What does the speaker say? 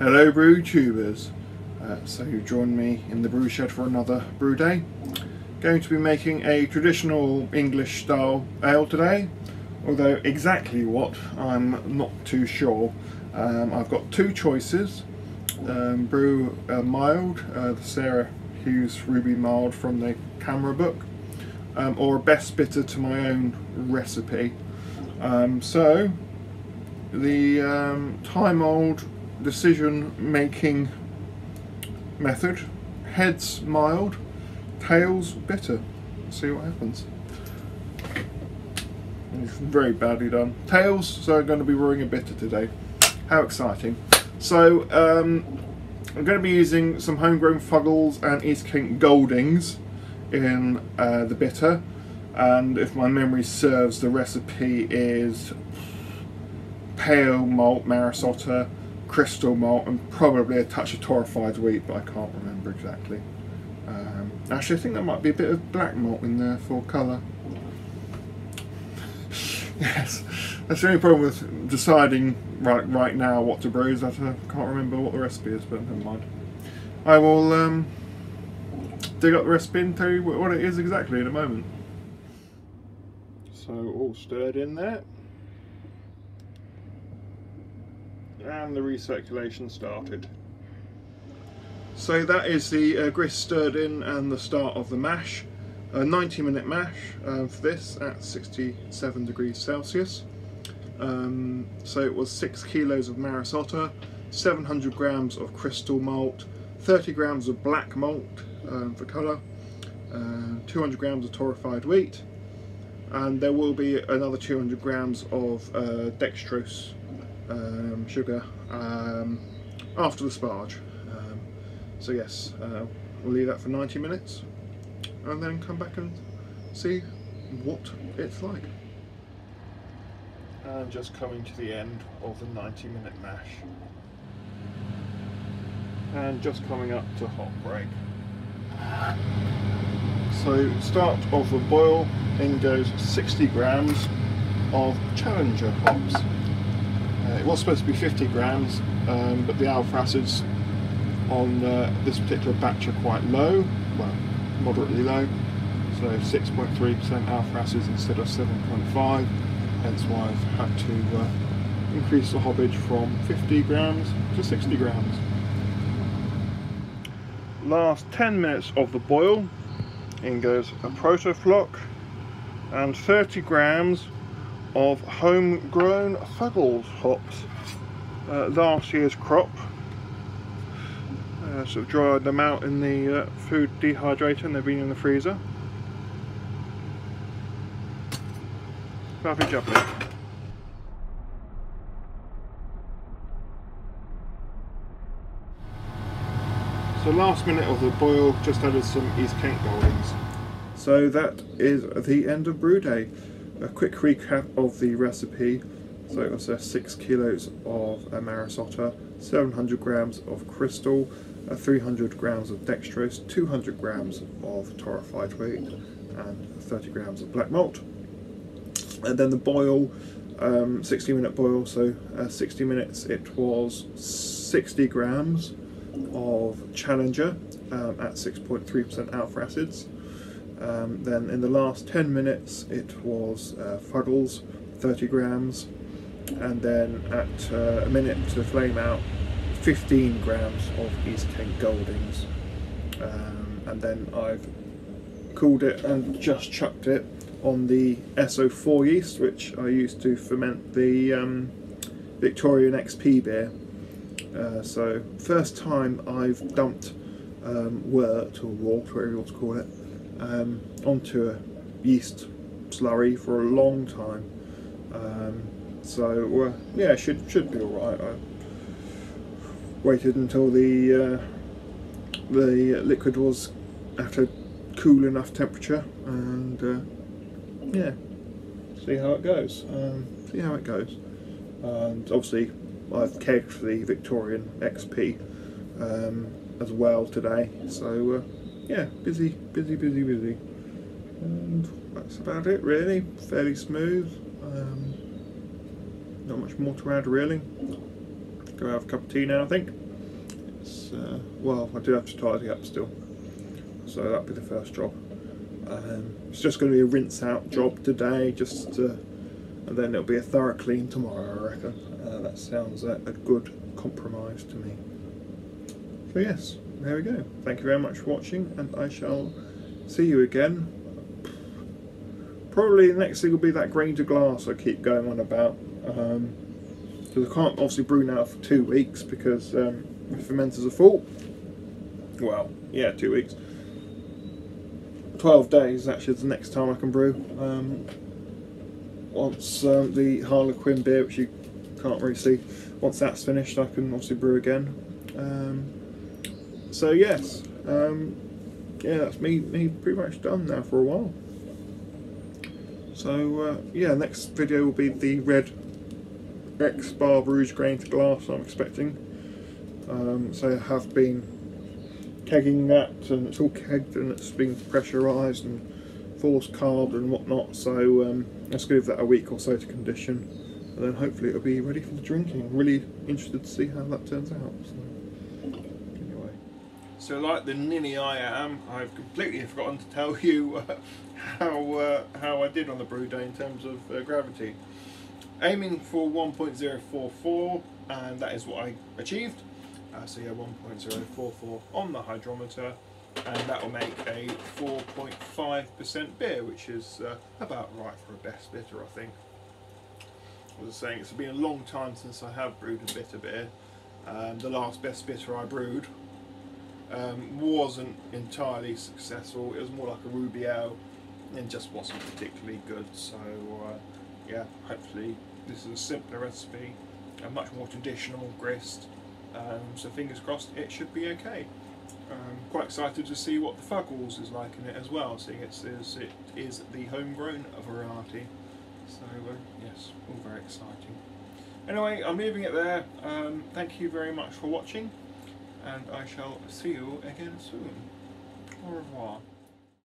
Hello brew tubers. So you join me in the brew shed for another brew day. Going to be making a traditional English style ale today, although exactly what I'm not too sure. I've got two choices. Brew mild, the Sarah Hughes Ruby mild from the camera book, or a best bitter to my own recipe. So the time old decision making method: heads mild, tails bitter. See what happens. It's very badly done. Tails, so I'm going to be brewing a bitter today. How exciting. So I'm going to be using some homegrown Fuggles and East Kent Goldings in the bitter, and if my memory serves, the recipe is pale malt Marisota, crystal malt, and probably a touch of torrefied wheat, but I can't remember exactly. Actually, I think there might be a bit of black malt in there for colour. Yes, that's the only problem with deciding right now what to brew, is that I can't remember what the recipe is, but never mind. I will dig up the recipe and tell you what it is exactly in a moment. So all stirred in there, and the recirculation started. So that is the grist stirred in and the start of the mash. A 90-minute mash for this at 67 degrees Celsius. So it was 6 kilos of Marisota, 700 grams of crystal malt, 30 grams of black malt for colour, 200 grams of torrefied wheat, and there will be another 200 grams of dextrose sugar after the sparge. So yes, we'll leave that for 90 minutes and then come back and see what it's like. And just coming to the end of the 90-minute mash, and just coming up to hop break. So start of the boil, in goes 60 grams of Challenger hops. It was supposed to be 50 grams, but the alpha acids on this particular batch are quite low, well, moderately low, so 6.3% alpha acids instead of 7.5, hence why I've had to increase the hoppage from 50 grams to 60 grams. Last 10 minutes of the boil, in goes a proto-flock and 30 grams of homegrown Fuggles hops, last year's crop. Sort of dried them out in the food dehydrator, and they've been in the freezer. Lovely jubbly. So last minute of the boil, just added some East Kent Goldings. So that is the end of brew day. A quick recap of the recipe. So it was 6 kilos of Marisota, 700 grams of crystal, 300 grams of dextrose, 200 grams of torrefied wheat, and 30 grams of black malt. And then the boil, 60-minute boil, so 60 minutes it was 60 grams of Challenger at 6.3% alpha acids. Then in the last 10 minutes it was Fuggles, 30 grams, and then at a minute to flame out, 15 grams of East Kent Goldings, and then I've cooled it and just chucked it on the SO4 yeast, which I used to ferment the Victorian XP beer. So first time I've dumped wort or whatever you want to call it onto a yeast slurry for a long time. So yeah, should be alright. I waited until the liquid was at a cool enough temperature, and yeah, see how it goes. And obviously I've kegged for the Victorian XP as well today. So yeah, busy. And that's about it really. Fairly smooth. Not much more to add really. Go have a cup of tea now, I think. that's well, I do have to tidy up still, so that'll be the first job. It's just going to be a rinse out job today, and then it'll be a thorough clean tomorrow, I reckon. That sounds a good compromise to me. So yes, there we go. Thank you very much for watching, and I shall see you again. Probably the next thing will be that grain to glass I keep going on about, because I can't obviously brew now for 2 weeks because the fermenters are full. Well, yeah, 2 weeks. 12 days actually is the next time I can brew. Once the Harlequin beer, which you can't really see, once that's finished I can obviously brew again. So yes, yeah, that's me pretty much done now for a while. So yeah, next video will be the red X Bar Rouge grain to glass I'm expecting. So I have been kegging that, and it's all kegged and it's been pressurised and force carbed and whatnot, so let's give that a week or so to condition, and then hopefully it'll be ready for the drinking. Really interested to see how that turns out. So, anyway, so like the ninny I am, I've completely forgotten to tell you how I did on the brew day in terms of gravity. Aiming for 1.044, and that is what I achieved. So yeah, 1.044 on the hydrometer, and that will make a 4.5% beer, which is about right for a best bitter, I think. As I was saying, it's been a long time since I have brewed a bitter beer. The last best bitter I brewed wasn't entirely successful. It was more like a ruby ale and just wasn't particularly good. So yeah, hopefully this is a simpler recipe, a much more traditional grist. So fingers crossed it should be okay. Quite excited to see what the Fuggles is like in it as well, seeing it is the homegrown variety. So yes, all very exciting. Anyway, I'm leaving it there. Thank you very much for watching, and I shall see you again soon. Au revoir.